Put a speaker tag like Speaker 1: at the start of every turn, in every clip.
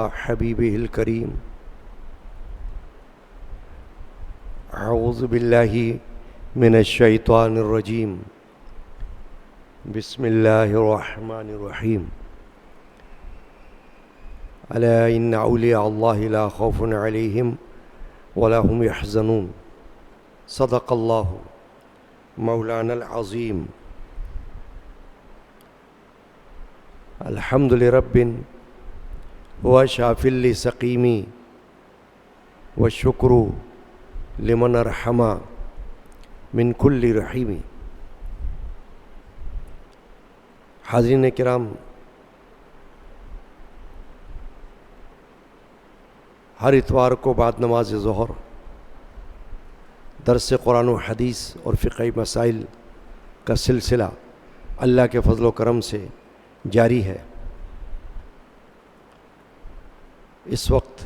Speaker 1: حبیبہ الکریم اعوذ باللہ من الشیطان الرجیم بسم اللہ الرحمن الرحیم الا ان اولیاء اللہ لا خوف علیہم ولا هم يحزنون صدق اللہ مولانا العظیم الحمد لرب هو شاف لسقیمی والشکر لمن ارحم من کل رحیمی۔ حاضرین کرام، ہر اتوار کو بعد نماز ظہر درس قرآن و حدیث اور فقہی مسائل کا سلسلہ اللہ کے فضل و کرم سے جاری ہے۔ اس وقت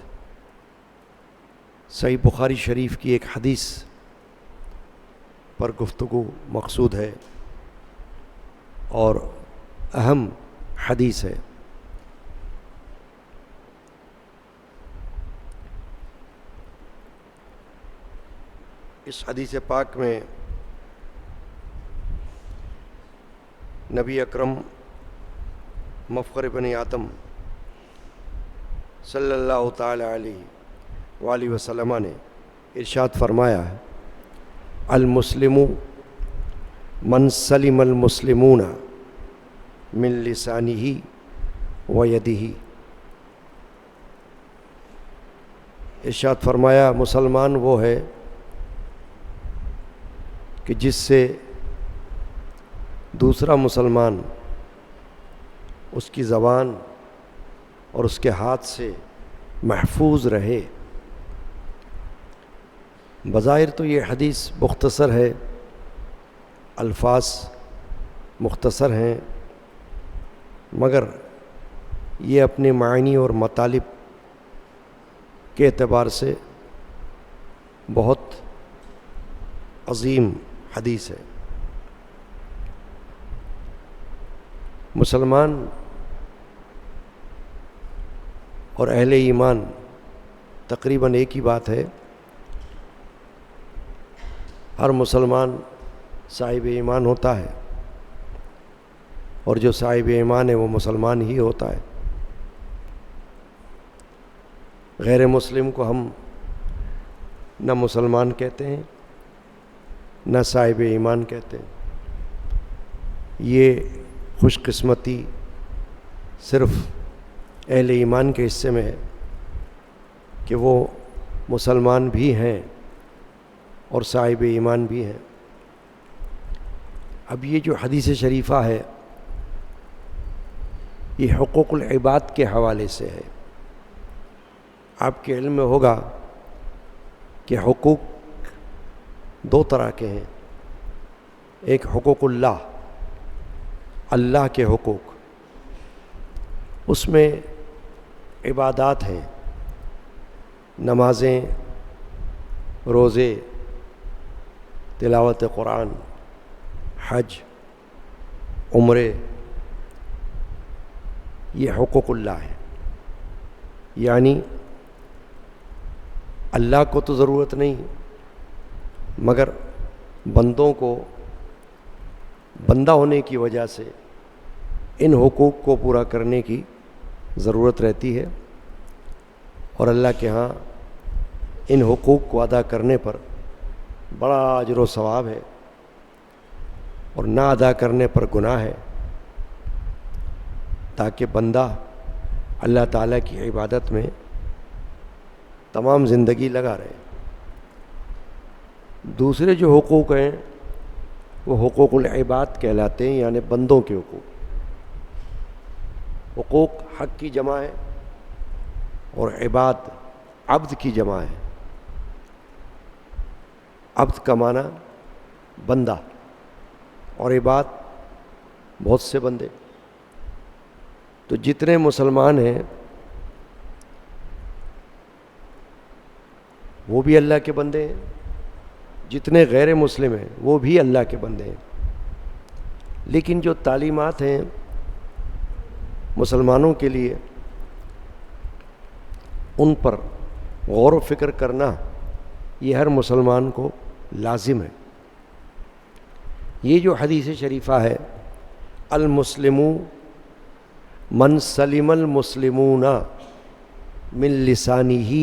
Speaker 1: صحیح بخاری شریف کی ایک حدیث پر گفتگو مقصود ہے اور اہم حدیث ہے۔ اس حدیث پاک میں نبی اکرم مفخر بنی آدم صلی اللہ تعالی علیہ وآلہ وسلم نے ارشاد فرمایا ہے، المسلم من سلم المسلمون من لسانہ و یدہ۔ ارشاد فرمایا مسلمان وہ ہے کہ جس سے دوسرا مسلمان اس کی زبان اور اس کے ہاتھ سے محفوظ رہے۔ بظاہر تو یہ حدیث مختصر ہے، الفاظ مختصر ہیں، مگر یہ اپنے معنی اور مطالب کے اعتبار سے بہت عظیم حدیث ہے۔ مسلمان اور اہل ایمان تقریباً ایک ہی بات ہے۔ ہر مسلمان صاحب ایمان ہوتا ہے اور جو صاحب ایمان ہے وہ مسلمان ہی ہوتا ہے۔ غیر مسلم کو ہم نہ مسلمان کہتے ہیں نہ صاحب ایمان کہتے ہیں۔ یہ خوش قسمتی صرف اہل ایمان کے حصے میں ہے کہ وہ مسلمان بھی ہیں اور صاحب ایمان بھی ہیں۔ اب یہ جو حدیث شریفہ ہے یہ حقوق العباد کے حوالے سے ہے۔ آپ کے علم میں ہوگا کہ حقوق دو طرح کے ہیں، ایک حقوق اللہ کے حقوق، اس میں عبادات ہیں، نمازیں، روزے، تلاوت قرآن، حج، عمرے، یہ حقوق اللہ ہے۔ یعنی اللہ کو تو ضرورت نہیں، مگر بندوں کو بندہ ہونے کی وجہ سے ان حقوق کو پورا کرنے کی ضرورت رہتی ہے، اور اللہ کے ہاں ان حقوق کو ادا کرنے پر بڑا اجر و ثواب ہے، اور نہ ادا کرنے پر گناہ ہے، تاکہ بندہ اللہ تعالیٰ کی عبادت میں تمام زندگی لگا رہے۔ دوسرے جو حقوق ہیں وہ حقوق العباد کہلاتے ہیں، یعنی بندوں کے حقوق۔ حقوق حق کی جمع ہے اور عباد عبد کی جمع ہے۔ عبد کا معنی بندہ اور عباد بہت سے بندے۔ تو جتنے مسلمان ہیں وہ بھی اللہ کے بندے ہیں، جتنے غیر مسلم ہیں وہ بھی اللہ کے بندے ہیں۔ لیکن جو تعلیمات ہیں مسلمانوں کے لیے ان پر غور و فکر کرنا یہ ہر مسلمان کو لازم ہے۔ یہ جو حدیث شریفہ ہے، المسلم من سلم المسلمون من لسانہ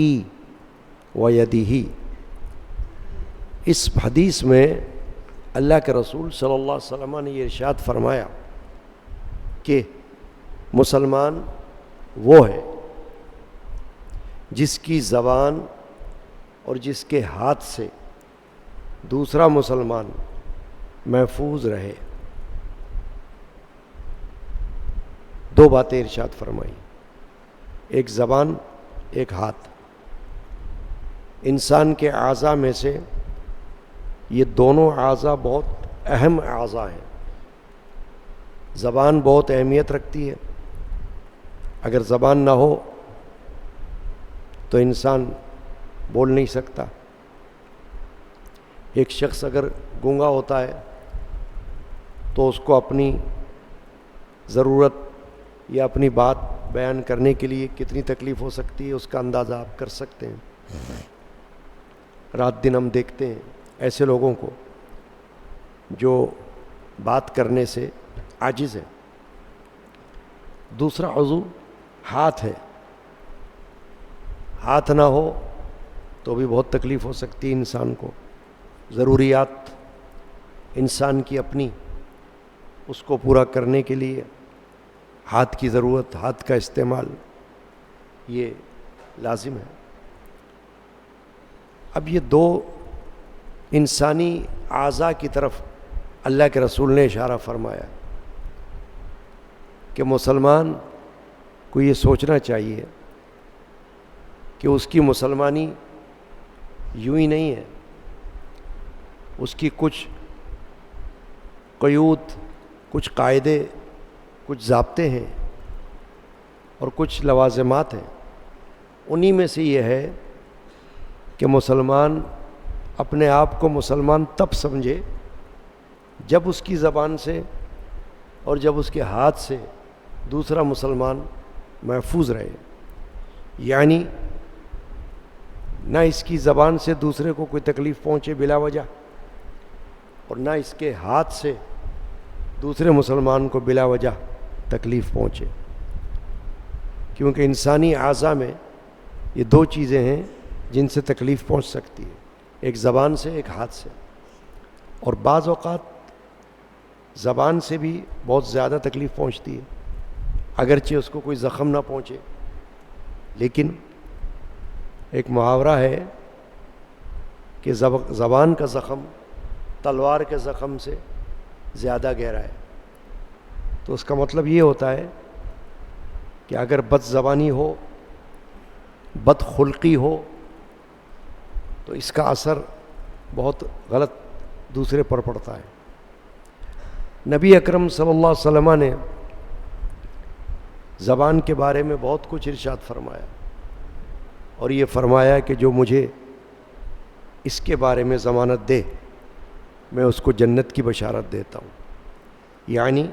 Speaker 1: و یدہ، اس حدیث میں اللہ کے رسول صلی اللہ علیہ وسلم نے یہ ارشاد فرمایا کہ مسلمان وہ ہے جس کی زبان اور جس کے ہاتھ سے دوسرا مسلمان محفوظ رہے۔ دو باتیں ارشاد فرمائی، ایک زبان، ایک ہاتھ۔ انسان کے اعضاء میں سے یہ دونوں اعضاء بہت اہم اعضاء ہیں۔ زبان بہت اہمیت رکھتی ہے، اگر زبان نہ ہو تو انسان بول نہیں سکتا۔ ایک شخص اگر گونگا ہوتا ہے تو اس کو اپنی ضرورت یا اپنی بات بیان کرنے کے لیے کتنی تکلیف ہو سکتی ہے، اس کا اندازہ آپ کر سکتے ہیں۔ رات دن ہم دیکھتے ہیں ایسے لوگوں کو جو بات کرنے سے عاجز ہے۔ دوسرا عضو ہاتھ ہے، ہاتھ نہ ہو تو بھی بہت تکلیف ہو سکتی ہے انسان کو۔ ضروریات انسان کی اپنی، اس کو پورا کرنے کے لیے ہاتھ کی ضرورت، ہاتھ کا استعمال یہ لازم ہے۔ اب یہ دو انسانی اعضاء کی طرف اللہ کے رسول نے اشارہ فرمایا کہ مسلمان کو یہ سوچنا چاہیے کہ اس کی مسلمانی یوں ہی نہیں ہے، اس کی کچھ قیود، کچھ قاعدے، کچھ ضابطے ہیں اور کچھ لوازمات ہیں۔ انہی میں سے یہ ہے کہ مسلمان اپنے آپ کو مسلمان تب سمجھے جب اس کی زبان سے اور جب اس کے ہاتھ سے دوسرا مسلمان محفوظ رہے، یعنی نہ اس کی زبان سے دوسرے کو کوئی تکلیف پہنچے بلا وجہ، اور نہ اس کے ہاتھ سے دوسرے مسلمان کو بلا وجہ تکلیف پہنچے، کیونکہ انسانی اعضاء میں یہ دو چیزیں ہیں جن سے تکلیف پہنچ سکتی ہے، ایک زبان سے، ایک ہاتھ سے۔ اور بعض اوقات زبان سے بھی بہت زیادہ تکلیف پہنچتی ہے، اگرچہ اس کو کوئی زخم نہ پہنچے، لیکن ایک محاورہ ہے کہ زبان کا زخم تلوار کے زخم سے زیادہ گہرا ہے۔ تو اس کا مطلب یہ ہوتا ہے کہ اگر بد زبانی ہو، بد خلقی ہو، تو اس کا اثر بہت غلط دوسرے پر پڑتا ہے۔ نبی اکرم صلی اللہ علیہ وسلم نے زبان کے بارے میں بہت کچھ ارشاد فرمایا، اور یہ فرمایا کہ جو مجھے اس کے بارے میں ضمانت دے میں اس کو جنت کی بشارت دیتا ہوں، یعنی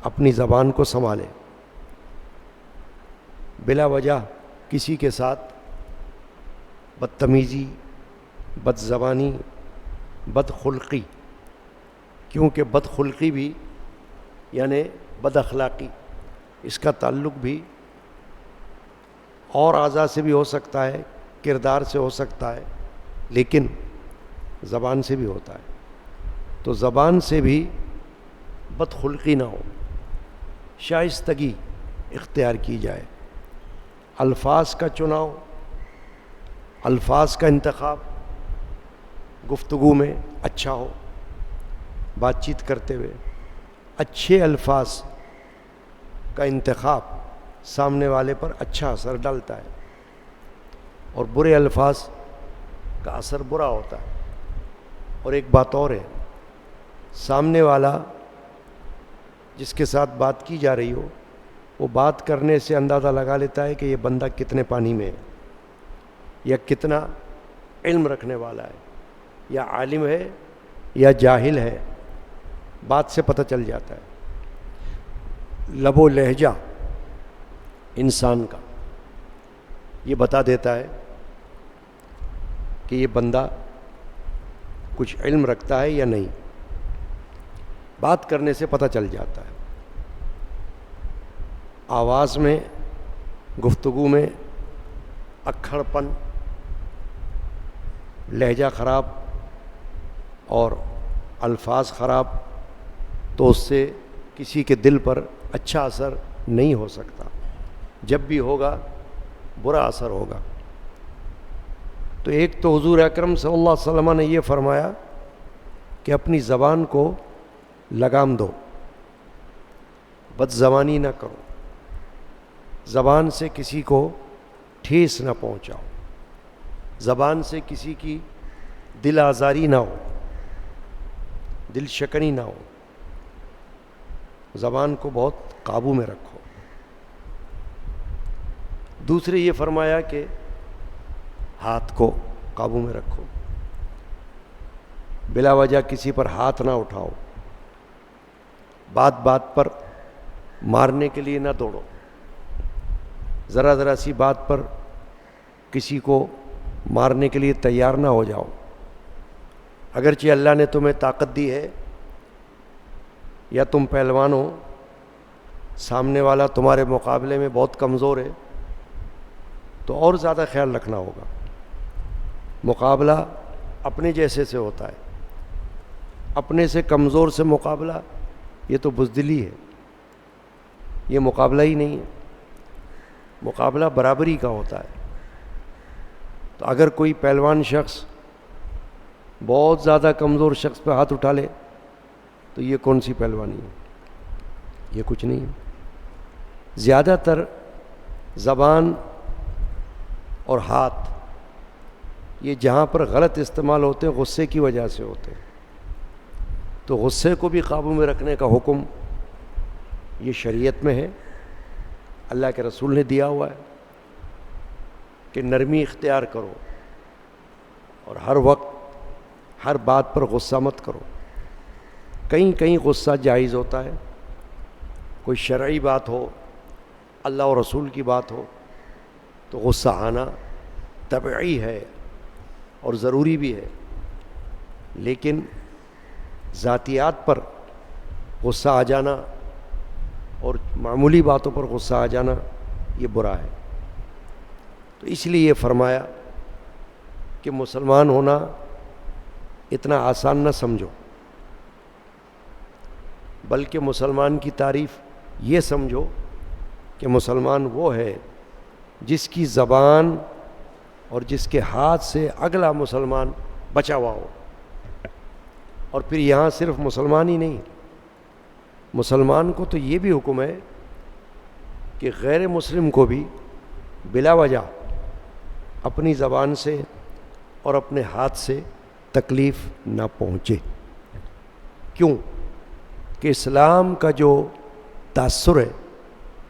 Speaker 1: اپنی زبان کو سنبھالے، بلا وجہ کسی کے ساتھ بدتمیزی، بد زبانی، بد خلقی، کیونکہ بد خلقی بھی یعنی بد اخلاقی، اس کا تعلق بھی اور اعضاء سے بھی ہو سکتا ہے، کردار سے ہو سکتا ہے، لیکن زبان سے بھی ہوتا ہے۔ تو زبان سے بھی بد خلقی نہ ہو، شائستگی اختیار کی جائے، الفاظ کا چناؤ، الفاظ کا انتخاب گفتگو میں اچھا ہو، بات چیت کرتے ہوئے اچھے الفاظ کا انتخاب سامنے والے پر اچھا اثر ڈالتا ہے، اور برے الفاظ کا اثر برا ہوتا ہے۔ اور ایک بات اور ہے، سامنے والا جس کے ساتھ بات کی جا رہی ہو، وہ بات کرنے سے اندازہ لگا لیتا ہے کہ یہ بندہ کتنے پانی میں ہے، یا کتنا علم رکھنے والا ہے، یا عالم ہے یا جاہل ہے، بات سے پتہ چل جاتا ہے۔ لب و لہجہ انسان کا یہ بتا دیتا ہے کہ یہ بندہ کچھ علم رکھتا ہے یا نہیں. بات کرنے سے پتہ چل جاتا ہے. آواز میں، گفتگو میں اکھڑ پن، لہجہ خراب اور الفاظ خراب، تو اس سے کسی کے دل پر اچھا اثر نہیں ہو سکتا. جب بھی ہوگا برا اثر ہوگا. تو ایک تو حضور اکرم صلی اللہ علیہ وسلم نے یہ فرمایا کہ اپنی زبان کو لگام دو، بد زبانی نہ کرو، زبان سے کسی کو ٹھیس نہ پہنچاؤ، زبان سے کسی کی دل آزاری نہ ہو، دل شکنی نہ ہو. زبان کو بہت قابو میں رکھو. دوسرے یہ فرمایا کہ ہاتھ کو قابو میں رکھو، بلا وجہ کسی پر ہاتھ نہ اٹھاؤ، بات بات پر مارنے کے لیے نہ دوڑو، ذرا ذرا سی بات پر کسی کو مارنے کے لیے تیار نہ ہو جاؤ. اگرچہ اللہ نے تمہیں طاقت دی ہے یا تم پہلوان ہو، سامنے والا تمہارے مقابلے میں بہت کمزور ہے، تو اور زیادہ خیال رکھنا ہوگا. مقابلہ اپنے جیسے سے ہوتا ہے. اپنے سے کمزور سے مقابلہ یہ تو بزدلی ہے، یہ مقابلہ ہی نہیں ہے. مقابلہ برابری کا ہوتا ہے. تو اگر کوئی پہلوان شخص بہت زیادہ کمزور شخص پہ ہاتھ اٹھا لے تو یہ کون سی پہلوانی ہے؟ یہ کچھ نہیں ہے. زیادہ تر زبان اور ہاتھ یہ جہاں پر غلط استعمال ہوتے ہیں غصے کی وجہ سے ہوتے ہیں. تو غصے کو بھی قابو میں رکھنے کا حکم یہ شریعت میں ہے، اللہ کے رسول نے دیا ہوا ہے کہ نرمی اختیار کرو اور ہر وقت ہر بات پر غصہ مت کرو. کہیں کہیں غصہ جائز ہوتا ہے، کوئی شرعی بات ہو، اللہ اور رسول کی بات ہو تو غصہ آنا طبعی ہے اور ضروری بھی ہے. لیکن ذاتیات پر غصہ آ جانا اور معمولی باتوں پر غصہ آ جانا یہ برا ہے. تو اس لیے یہ فرمایا کہ مسلمان ہونا اتنا آسان نہ سمجھو، بلکہ مسلمان کی تعریف یہ سمجھو کہ مسلمان وہ ہے جس کی زبان اور جس کے ہاتھ سے اگلا مسلمان بچا ہوا ہو. اور پھر یہاں صرف مسلمان ہی نہیں، مسلمان کو تو یہ بھی حکم ہے کہ غیر مسلم کو بھی بلا وجہ اپنی زبان سے اور اپنے ہاتھ سے تکلیف نہ پہنچے. کیوں؟ کہ اسلام کا جو تاثر ہے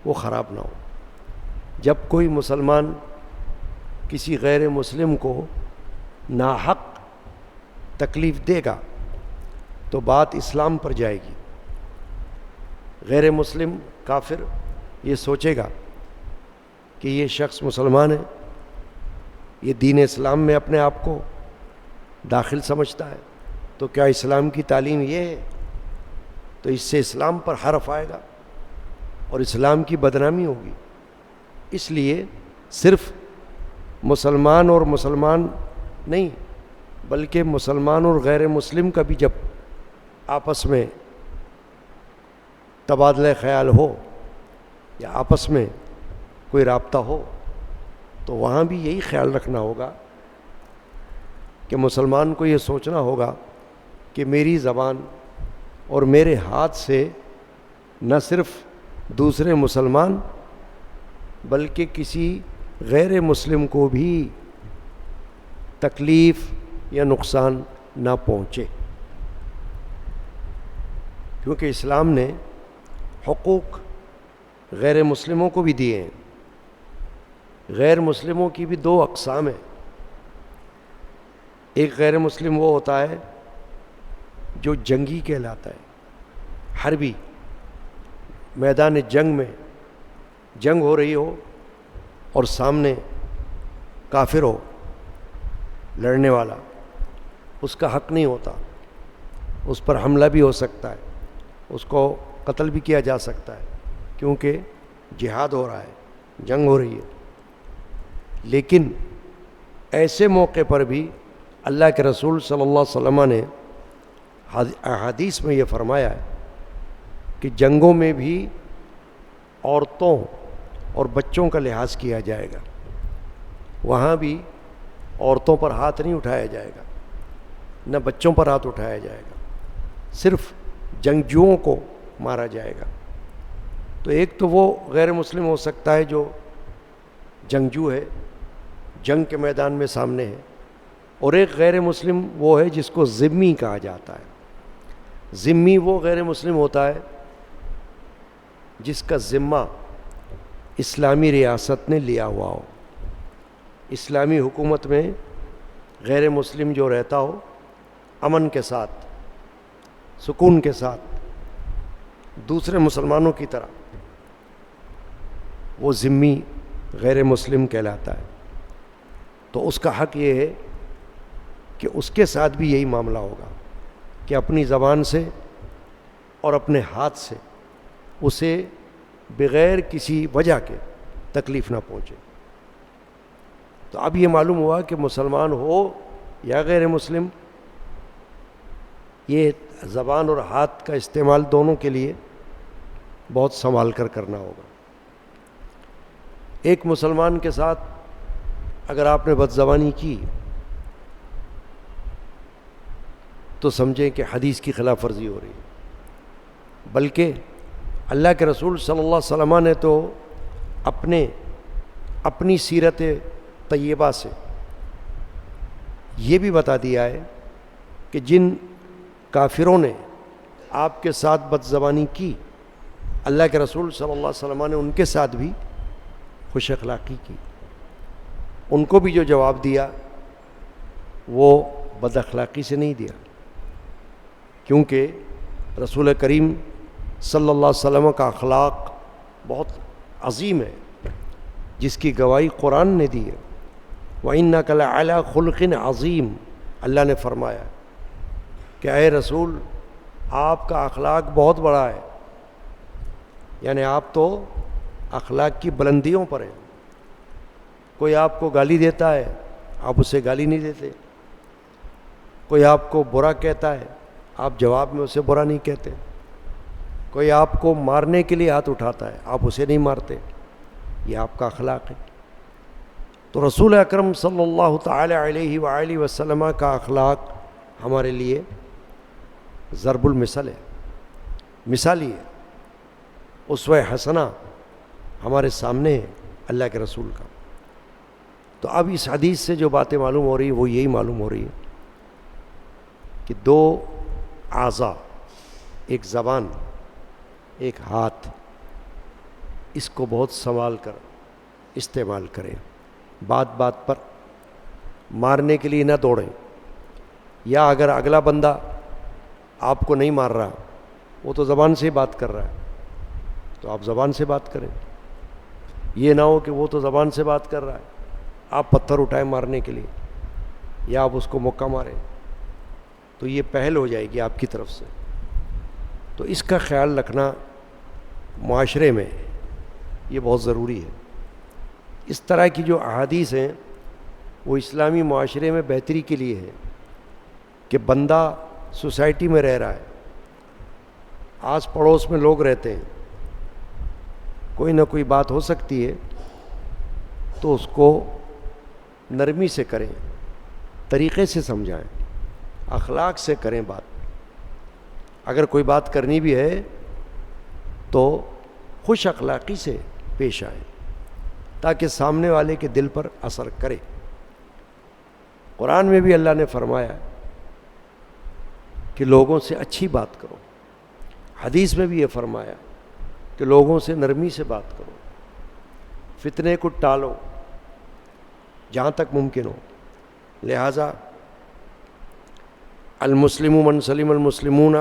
Speaker 1: وہ خراب نہ ہو. جب کوئی مسلمان کسی غیر مسلم کو ناحق تکلیف دے گا تو بات اسلام پر جائے گی. غیر مسلم کافر یہ سوچے گا کہ یہ شخص مسلمان ہے، یہ دین اسلام میں اپنے آپ کو داخل سمجھتا ہے، تو کیا اسلام کی تعلیم یہ ہے؟ تو اس سے اسلام پر حرف آئے گا اور اسلام کی بدنامی ہوگی. اس لیے صرف مسلمان اور مسلمان نہیں، بلکہ مسلمان اور غیر مسلم کا بھی جب آپس میں تبادلہ خیال ہو یا آپس میں کوئی رابطہ ہو تو وہاں بھی یہی خیال رکھنا ہوگا کہ مسلمان کو یہ سوچنا ہوگا کہ میری زبان اور میرے ہاتھ سے نہ صرف دوسرے مسلمان بلکہ کسی غیر مسلم کو بھی تکلیف یا نقصان نہ پہنچے. کیونکہ اسلام نے حقوق غیر مسلموں کو بھی دیے ہیں. غیر مسلموں کی بھی دو اقسام ہیں. ایک غیر مسلم وہ ہوتا ہے جو جنگی کہلاتا ہے، حربی. میدان جنگ میں جنگ ہو رہی ہو اور سامنے کافر ہو لڑنے والا، اس کا حق نہیں ہوتا، اس پر حملہ بھی ہو سکتا ہے، اس کو قتل بھی کیا جا سکتا ہے، کیونکہ جہاد ہو رہا ہے، جنگ ہو رہی ہے۔ لیکن ایسے موقع پر بھی اللہ کے رسول صلی اللہ علیہ وسلم نے احادیث میں یہ فرمایا ہے کہ جنگوں میں بھی عورتوں اور بچوں کا لحاظ کیا جائے گا، وہاں بھی عورتوں پر ہاتھ نہیں اٹھایا جائے گا، نہ بچوں پر ہاتھ اٹھایا جائے گا، صرف جنگجوؤں کو مارا جائے گا۔ تو ایک تو وہ غیر مسلم ہو سکتا ہے جو جنگجو ہے، جنگ کے میدان میں سامنے ہے، اور ایک غیر مسلم وہ ہے جس کو ذمی کہا جاتا ہے۔ ذمی وہ غیر مسلم ہوتا ہے جس کا ذمہ اسلامی ریاست نے لیا ہوا ہو، اسلامی حکومت میں غیر مسلم جو رہتا ہو امن کے ساتھ، سکون کے ساتھ، دوسرے مسلمانوں کی طرح، وہ ذمی غیر مسلم کہلاتا ہے۔ تو اس کا حق یہ ہے کہ اس کے ساتھ بھی یہی معاملہ ہوگا کہ اپنی زبان سے اور اپنے ہاتھ سے اسے بغیر کسی وجہ کے تکلیف نہ پہنچے۔ تو اب یہ معلوم ہوا کہ مسلمان ہو یا غیر مسلم، یہ زبان اور ہاتھ کا استعمال دونوں کے لیے بہت سنبھال کر کرنا ہوگا۔ ایک مسلمان کے ساتھ اگر آپ نے بدزبانی کی تو سمجھیں کہ حدیث کی خلاف ورزی ہو رہی ہے، بلکہ اللہ کے رسول صلی اللہ علیہ وسلم نے تو اپنی سیرت طیبہ سے یہ بھی بتا دیا ہے کہ جن کافروں نے آپ کے ساتھ بدزبانی کی، اللہ کے رسول صلی اللہ علیہ وسلم نے ان کے ساتھ بھی خوش اخلاقی کی، ان کو بھی جو جواب دیا وہ بد اخلاقی سے نہیں دیا، کیونکہ رسول کریم صلی اللہ علیہ وسلم کا اخلاق بہت عظیم ہے، جس کی گواہی قرآن نے دی ہے۔ وَإِنَّكَ لَعَلَىٰ خُلْقٍ عَظِيمٍ، اللہ نے فرمایا کہ اے رسول آپ کا اخلاق بہت بڑا ہے، یعنی آپ تو اخلاق کی بلندیوں پر ہیں۔ کوئی آپ کو گالی دیتا ہے آپ اسے گالی نہیں دیتے، کوئی آپ کو برا کہتا ہے آپ جواب میں اسے برا نہیں کہتے، کوئی آپ کو مارنے کے لیے ہاتھ اٹھاتا ہے آپ اسے نہیں مارتے، یہ آپ کا اخلاق ہے۔ تو رسول اکرم صلی اللہ تعالی علیہ وآلہ وسلم کا اخلاق ہمارے لیے ضرب المثل ہے، مثالی ہے، اسوہ حسنہ ہمارے سامنے ہے اللہ کے رسول کا۔ تو اب اس حدیث سے جو باتیں معلوم ہو رہی ہیں وہ یہی معلوم ہو رہی ہے کہ دو اعضاء، ایک زبان ایک ہاتھ، اس کو بہت سنبھال کر استعمال کریں، بات بات پر مارنے کے لیے نہ دوڑیں، یا اگر اگلا بندہ آپ کو نہیں مار رہا، وہ تو زبان سے ہی بات کر رہا ہے، تو آپ زبان سے بات کریں۔ یہ نہ ہو کہ وہ تو زبان سے بات کر رہا ہے، آپ پتھر اٹھائیں مارنے کے لیے یا آپ اس کو مکہ ماریں، تو یہ پہل ہو جائے گی آپ کی طرف سے۔ تو اس کا خیال رکھنا معاشرے میں یہ بہت ضروری ہے۔ اس طرح کی جو احادیث ہیں وہ اسلامی معاشرے میں بہتری کے لیے ہے کہ بندہ سوسائٹی میں رہ رہا ہے، آس پڑوس میں لوگ رہتے ہیں، کوئی نہ کوئی بات ہو سکتی ہے تو اس کو نرمی سے کریں، طریقے سے سمجھائیں، اخلاق سے کریں بات۔ اگر کوئی بات کرنی بھی ہے تو خوش اخلاقی سے پیش آئیں تاکہ سامنے والے کے دل پر اثر کرے۔ قرآن میں بھی اللہ نے فرمایا کہ لوگوں سے اچھی بات کرو، حدیث میں بھی یہ فرمایا کہ لوگوں سے نرمی سے بات کرو، فتنے کو ٹالو جہاں تک ممکن ہو۔ لہٰذا المسلم من سلم المسلمون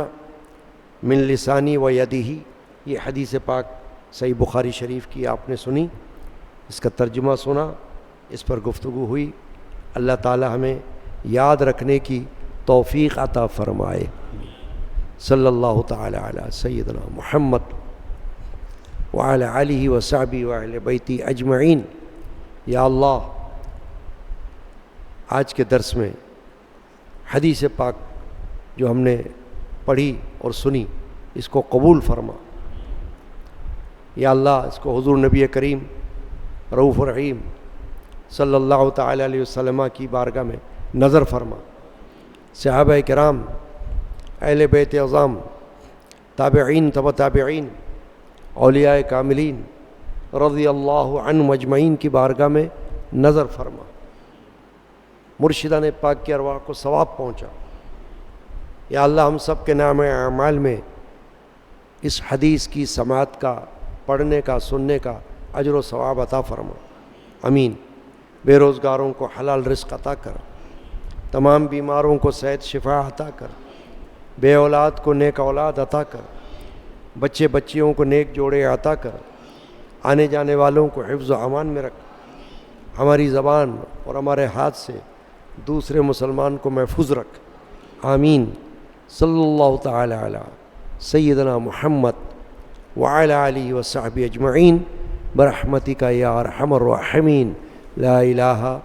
Speaker 1: من لسانی و یدہ، یہ حدیث پاک صحیح بخاری شریف کی آپ نے سنی، اس کا ترجمہ سنا، اس پر گفتگو ہوئی. اللہ تعالی ہمیں یاد رکھنے کی توفیق عطا فرمائے. صلی اللہ تعالی علی سیدنا محمد وعلی آلہ وصحبہ وعلی بیتہ اجمعین. یا اللہ، آج کے درس میں حدیث پاک جو ہم نے پڑھی اور سنی اس کو قبول فرما. یا اللہ، اس کو حضور نبی کریم رؤوف الرحیم صلی اللہ تعالی علیہ وسلم کی بارگاہ میں نظر فرما. صحابہ کرام، اہل بیت اعظام، تابعین، تبع تابعین، اولیاء کاملین رضی اللہ عنہم اجمعین کی بارگاہ میں نظر فرما. مرشدان پاک کی ارواح کو ثواب پہنچا. یا اللہ، ہم سب کے نام اعمال میں اس حدیث کی سماعت کا، پڑھنے کا، سننے کا اجر و ثواب عطا فرما. امین. بے روزگاروں کو حلال رزق عطا کر، تمام بیماروں کو صحت شفا عطا کر، بے اولاد کو نیک اولاد عطا کر، بچے بچیوں کو نیک جوڑے عطا کر، آنے جانے والوں کو حفظ و امان میں رکھ. ہماری زبان اور ہمارے ہاتھ سے دوسرے مسلمان کو محفوظ رکھ. آمین. صلی اللہ تعالی علی سیدنا محمد وعلی آلہ وصحبہ اجمعین برحمتک یا ارحم الراحمین. لا الہ